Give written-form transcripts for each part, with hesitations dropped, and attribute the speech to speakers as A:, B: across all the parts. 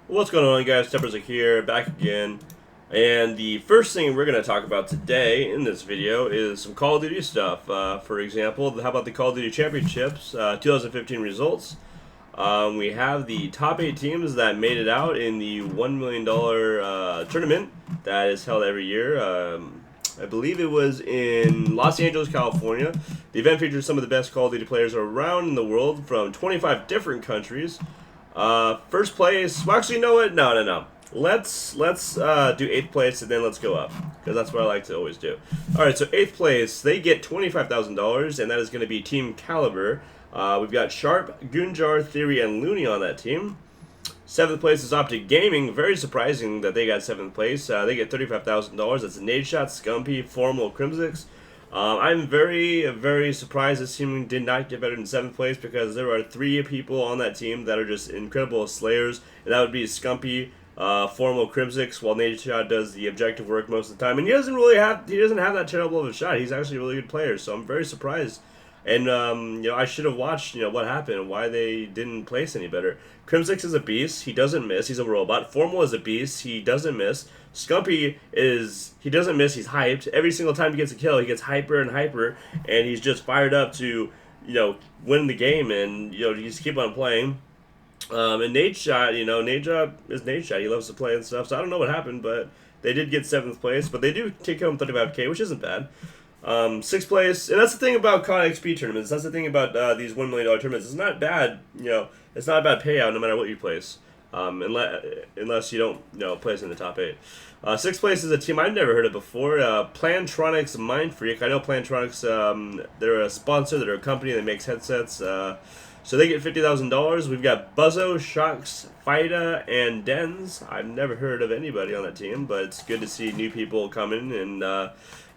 A: What's going on, guys? Tempers are here, back again. And the first thing we're going to talk about today in this video is some Call of Duty stuff. For example, how about the Call of Duty Championships 2015 results? We have the top 8 teams that made it out in the $1 million tournament that is held every year. I believe it was in Los Angeles, California. The event features some of the best Call of Duty players around in the world from 25 different countries. First place. Well, actually, you know what? No. Let's do 8th place and then let's go up, because that's what I like to always do. All right, so 8th place, they get $25,000, and that is going to be Team Caliber. We've got Sharp, Gunjar, Theory, and Looney on that team. 7th place is Optic Gaming. Very surprising that they got 7th place. They get $35,000. That's Nadeshot, Scumpy, Formal, Crimsix. I'm very surprised this team did not get better than 7th place, because there are 3 people on that team that are just incredible slayers, and that would be Scumpy, Formal, Crimsix, while Nadeshot does the objective work most of the time, and he doesn't have that terrible of a shot. He's actually a really good player, so I'm very surprised. And I should have watched what happened and why they didn't place any better. Crimsix is a beast. He doesn't miss. He's a robot. Formal is a beast. He doesn't miss. Scumpy he doesn't miss. He's hyped. Every single time he gets a kill, he gets hyper and hyper, and he's just fired up to win the game, and you just keep on playing. And Nadeshot, Nadeshot is Nadeshot. He loves to play and stuff. So I don't know what happened, but they did get 7th place. But they do take home 35K, which isn't bad. 6th place, and that's the thing about CoD XP tournaments. That's the thing about these $1 million tournaments. It's not bad, it's not a bad payout no matter what you place, unless you don't place in the top 8. 6th place is a team I've never heard of before. Plantronics Mind Freak. I know Plantronics. They're a sponsor. They're a company that makes headsets. So they get $50,000. We've got Buzzo, Shocks, Fida, and Dens. I've never heard of anybody on that team, but it's good to see new people come in and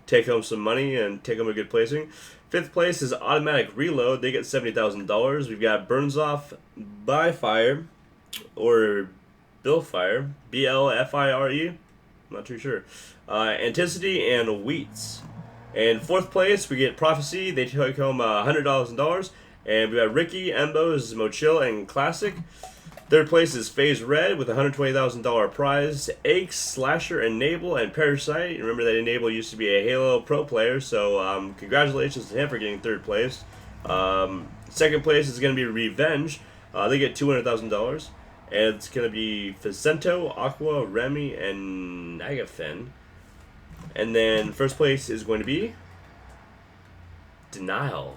A: take home some money and take home a good placing. 5th place is Automatic Reload. They get $70,000. We've got Burns Off by Fire, or Bill Fire, BLFIRE. I'm not too sure. Anticity and Wheats. And 4th place, we get Prophecy. They take home $100,000. And we got Ricky, Embos, Mochil, and Classic. 3rd place is Phase Red with a $120,000 prize. Aches, Slasher, Enable, and Parasite. Remember that Enable used to be a Halo Pro player, so congratulations to him for getting 3rd place. 2nd place is going to be Revenge. They get $200,000. And it's going to be Ficento, Aqua, Remy, and Nagafen. And then 1st place is going to be Denial.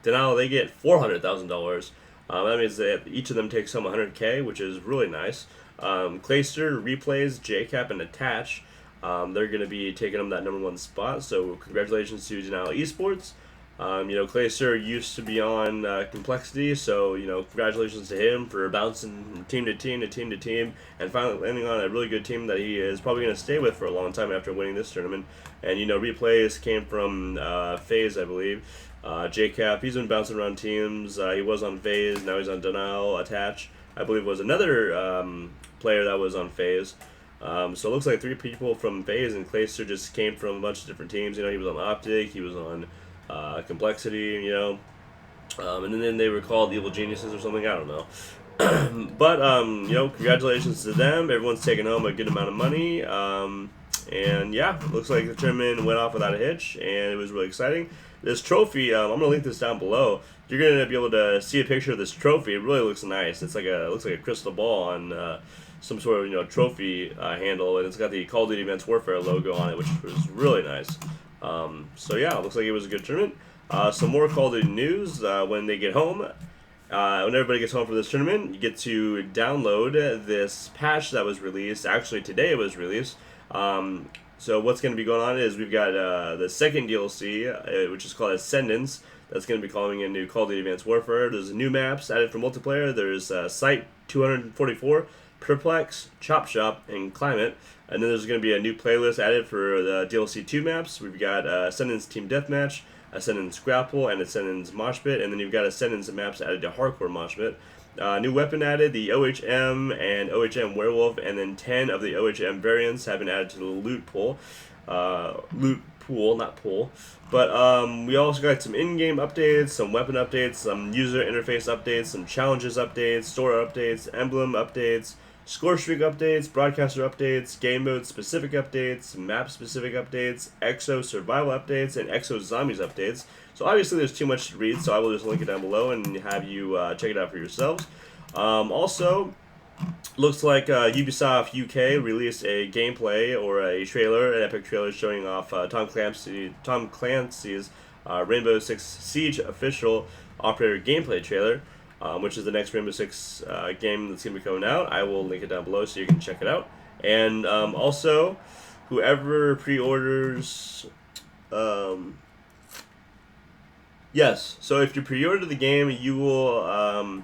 A: They get $400,000. That means that each of them takes home 100K, which is really nice. Clayster, Replays, JCap, and Attach, they're going to be taking them that #1 spot. So congratulations to Denial Esports. Clayster used to be on Complexity, so congratulations to him for bouncing team to team to team to team, and finally landing on a really good team that he is probably going to stay with for a long time after winning this tournament. And Replays came from FaZe, I believe. JCap, he's been bouncing around teams. He was on FaZe, now he's on Denial. Attach, I believe, was another player that was on FaZe. So it looks like 3 people from FaZe, and Clayster just came from a bunch of different teams. He was on Optic, he was on Complexity, and then they were called Evil Geniuses or something, I don't know. But, congratulations to them. Everyone's taking home a good amount of money. And yeah, looks like the tournament went off without a hitch, and it was really exciting. This trophy, I'm going to link this down below. You're going to be able to see a picture of this trophy. It really looks nice. It looks like a crystal ball on some sort of trophy handle, and it's got the Call of Duty Advanced Warfare logo on it, which was really nice. So yeah, it looks like it was a good tournament. Some more Call of Duty news when they get home. When everybody gets home from this tournament, you get to download this patch that was released. Actually, today it was released. So what's going to be going on is we've got the 2nd DLC, which is called Ascendance. That's going to be calling in new Call of Duty Advanced Warfare. There's new maps added for multiplayer. There's Site 244, Perplex, Chop Shop, and Climate. And then there's going to be a new playlist added for the DLC 2 maps. We've got Ascendance Team Deathmatch, Ascendance Grapple, and Ascendance Moshpit. And then you've got Ascendance maps added to Hardcore Moshpit. New weapon added, the OHM and OHM Werewolf, and then 10 of the OHM variants have been added to the loot pool. Not pool. But we also got some in-game updates, some weapon updates, some user interface updates, some challenges updates, store updates, emblem updates, score streak updates, broadcaster updates, game mode specific updates, map specific updates, Exo survival updates, and Exo zombies updates. So obviously there's too much to read, so I will just link it down below and have you check it out for yourselves. Also, looks like Ubisoft UK released a gameplay or a trailer, an epic trailer showing off Tom Clancy's Rainbow Six Siege official operator gameplay trailer, which is the next Rainbow Six game that's going to be coming out. I will link it down below so you can check it out. And also, whoever pre-orders... yes, so if you pre-order the game, you will...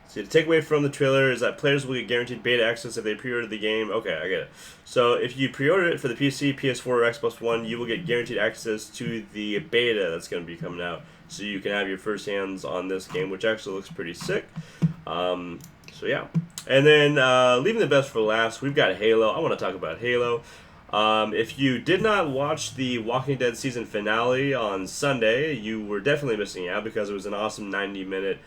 A: So the takeaway from the trailer is that players will get guaranteed beta access if they pre-order the game. Okay, I get it. So if you pre-order it for the PC, PS4, or Xbox One, you will get guaranteed access to the beta that's going to be coming out. So you can have your first hands on this game, which actually looks pretty sick. So yeah. And then leaving the best for last, we've got Halo. I want to talk about Halo. If you did not watch the Walking Dead season finale on Sunday, you were definitely missing out because it was an awesome 90-minute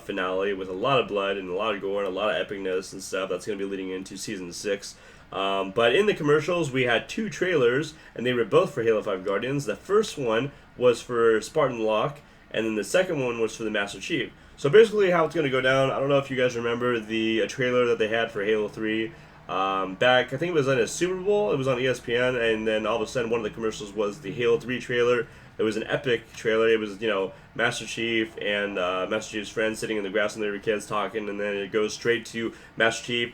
A: finale with a lot of blood and a lot of gore and a lot of epicness and stuff that's going to be leading into Season 6. But in the commercials, we had two trailers, and they were both for Halo 5 Guardians. The first one was for Spartan Locke, and then the second one was for the Master Chief. So basically how it's going to go down, I don't know if you guys remember the trailer that they had for Halo 3 back, I think it was on a Super Bowl, it was on ESPN, and then all of a sudden one of the commercials was the Halo 3 trailer. It was an epic trailer. It was, Master Chief and Master Chief's friends sitting in the grass and they were kids talking, and then it goes straight to Master Chief.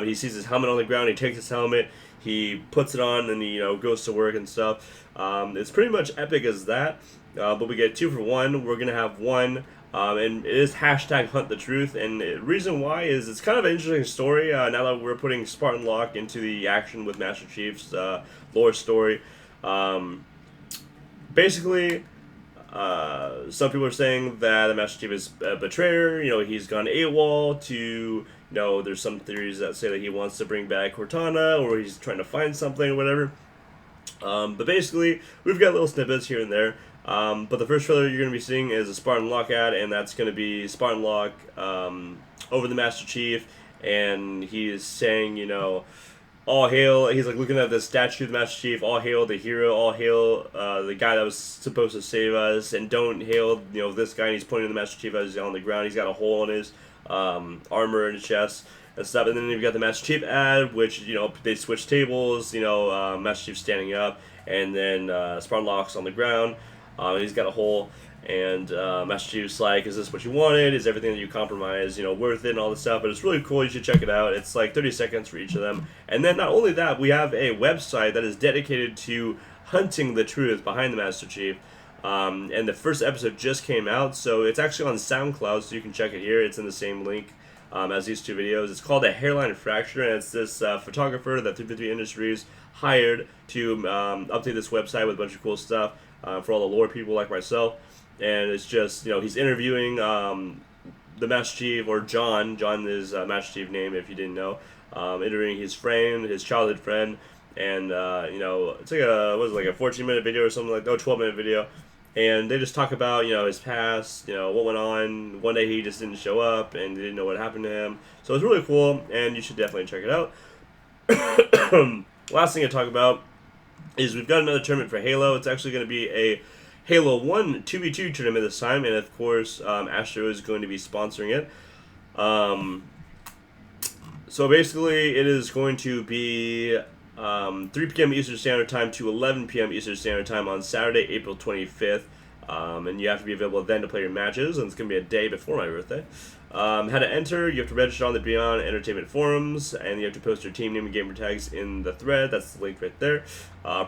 A: He sees his helmet on the ground. He takes his helmet, he puts it on, and he goes to work and stuff. It's pretty much epic as that, but we get 2 for 1. We're gonna have one, and it is hashtag Hunt the Truth. And the reason why is it's kind of an interesting story. Now that we're putting Spartan Locke into the action with Master Chief's lore story. Basically, some people are saying that the Master Chief is a betrayer. He's gone AWOL to, there's some theories that say that he wants to bring back Cortana, or he's trying to find something or whatever. But basically, we've got little snippets here and there. But the first trailer you're going to be seeing is a Spartan Locke ad, and that's going to be Spartan Locke over the Master Chief, and he is saying, all hail, he's like looking at the statue of the Master Chief, all hail the hero, all hail the guy that was supposed to save us, and don't hail, this guy, and he's pointing to the Master Chief as he's on the ground. He's got a hole in his armor and his chest and stuff. And then you've got the Master Chief ad, which, they switch tables, Master Chief standing up, and then Spartan Locke's on the ground, and he's got a hole. And Master Chief's like, is this what you wanted? Is everything that you compromise, worth it and all this stuff? But it's really cool. You should check it out. It's like 30 seconds for each of them. And then not only that, we have a website that is dedicated to hunting the truth behind the Master Chief. And the first episode just came out, so it's actually on SoundCloud, so you can check it here. It's in the same link as these two videos. It's called A Hairline Fracture, and it's this photographer that 353 Industries hired to update this website with a bunch of cool stuff for all the lore people like myself. And it's just, he's interviewing the Master Chief, or John. John is Master Chief name, if you didn't know. Interviewing his friend, his childhood friend. And, it's like a 14-minute video or something 12-minute video. And they just talk about, his past, what went on. One day he just didn't show up and they didn't know what happened to him. So it's really cool, and you should definitely check it out. Last thing to talk about is we've got another tournament for Halo. It's actually going to be a Halo 1 2v2 tournament this time, and of course Astro is going to be sponsoring it. So basically it is going to be 3 p.m. Eastern Standard Time to 11 p.m. Eastern Standard Time on Saturday, April 25th. And you have to be available then to play your matches, and it's going to be a day before my birthday. How to enter: you have to register on the Beyond Entertainment forums, and you have to post your team name and gamer tags in the thread. That's the link right there.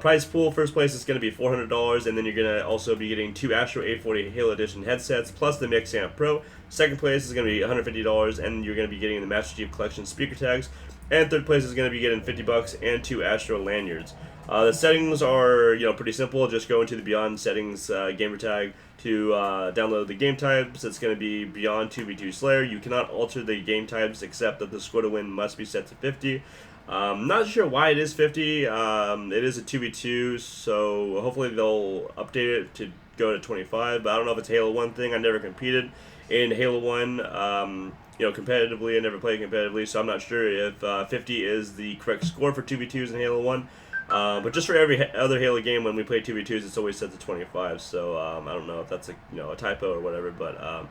A: Prize pool: first place is going to be $400, and then you're going to also be getting 2 Astro 840 Halo Edition headsets, plus the Mix Amp Pro. Second place is going to be $150, and you're going to be getting the Master Chief Collection speaker tags. And third place is going to be getting $50 and 2 Astro lanyards. The settings are, pretty simple. Just go into the Beyond settings gamer tag to download the game types. It's going to be Beyond 2v2 Slayer. You cannot alter the game types except that the score to win must be set to 50. Not sure why it is 50. It is a 2v2, so hopefully they'll update it to go to 25. But I don't know if it's a Halo 1 thing. I never competed in Halo 1. competitively. I never played competitively, so I'm not sure if 50 is the correct score for 2v2s in Halo 1. But just for every other Halo game, when we play 2v2s, it's always set to 25. So I don't know if that's a typo or whatever. But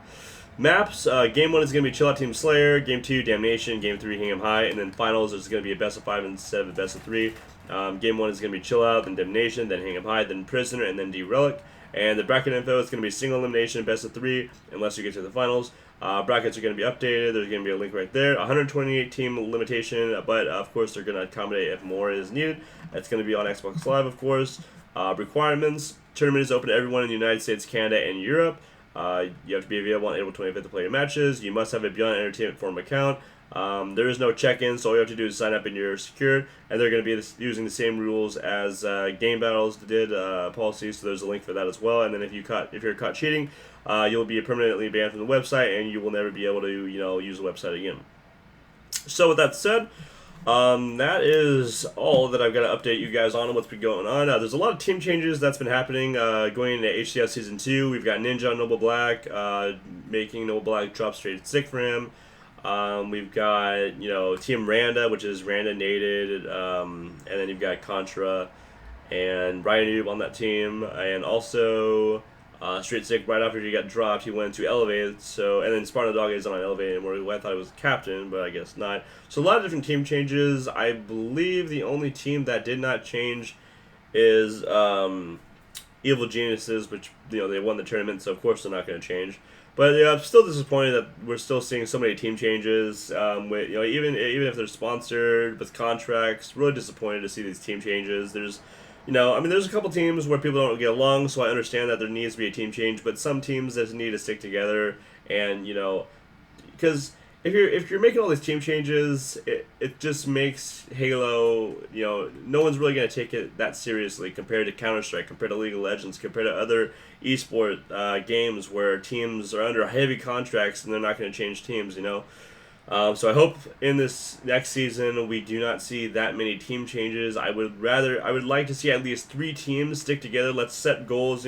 A: maps, game 1 is going to be Chill Out Team Slayer, game 2 Damnation, game 3 Hang 'em High, and then finals is going to be a best of 5 instead of a best of 3. Game 1 is going to be Chill Out, then Damnation, then Hang 'em High, then Prisoner, and then D-Relic. And the bracket info is going to be single elimination, best of 3, unless you get to the finals. Brackets are going to be updated. There's going to be a link right there. 128 team limitation, but of course they're going to accommodate if more is needed. That's going to be on Xbox Live, of course. Requirements: tournament is open to everyone in the United States, Canada, and Europe. You have to be available on April 25th to play your matches. You must have a Beyond Entertainment Forum account. There is no check-in, so all you have to do is sign up and you're secured. And they're going to be using the same rules as Game Battles did policies, so there's a link for that as well. And then if you're caught cheating, you'll be permanently banned from the website, and you will never be able to use the website again. So with that said, that is all that I've got to update you guys on what's been going on. There's a lot of team changes that's been happening going into HCS Season 2. We've got Ninja on Noble Black, making Noble Black drop straight stick for him. We've got, Team Randa, which is Randa Nated, and then you've got Contra and Ryan Noob on that team, and also Straight Stick right after he got dropped, he went to Elevated, and then Spartan Dog is not on Elevated anymore. I thought he was captain, but I guess not. So a lot of different team changes. I believe the only team that did not change is Evil Geniuses, which, they won the tournament, so of course they're not going to change. But I'm still disappointed that we're still seeing so many team changes. Even if they're sponsored with contracts, really disappointed to see these team changes. There's a couple teams where people don't get along, so I understand that there needs to be a team change. But some teams just need to stick together, and because if you're making all these team changes, it just makes Halo, no one's really going to take it that seriously compared to Counter-Strike, compared to League of Legends, compared to other esport games where teams are under heavy contracts and they're not going to change teams, So I hope in this next season we do not see that many team changes. I would like to see at least 3 teams stick together. Let's set goals,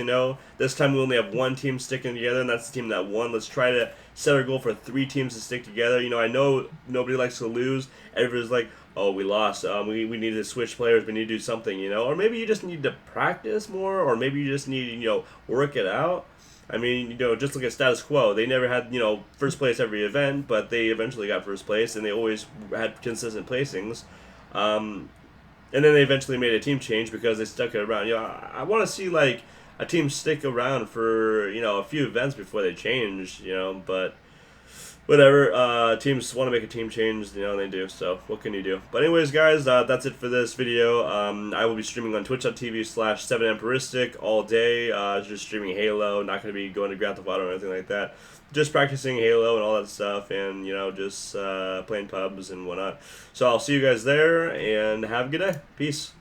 A: This time we only have 1 team sticking together, and that's the team that won. Let's try to set our goal for 3 teams to stick together. I know nobody likes to lose. Everybody's like, oh, we lost. We need to switch players. We need to do something, Or maybe you just need to practice more, or maybe you just need to, work it out. I mean, just look at Status Quo. They never had, first place every event, but they eventually got first place, and they always had consistent placings. And then they eventually made a team change because they stuck it around. I want to see, a team stick around for, a few events before they change, but whatever. Teams want to make a team change, they do, so what can you do? But anyways, guys, that's it for this video. I will be streaming on twitch.tv/7emperistic all day, just streaming Halo, not going to be going to Grand Theft Auto or anything like that. Just practicing Halo and all that stuff, and, just playing pubs and whatnot. So I'll see you guys there, and have a good day. Peace.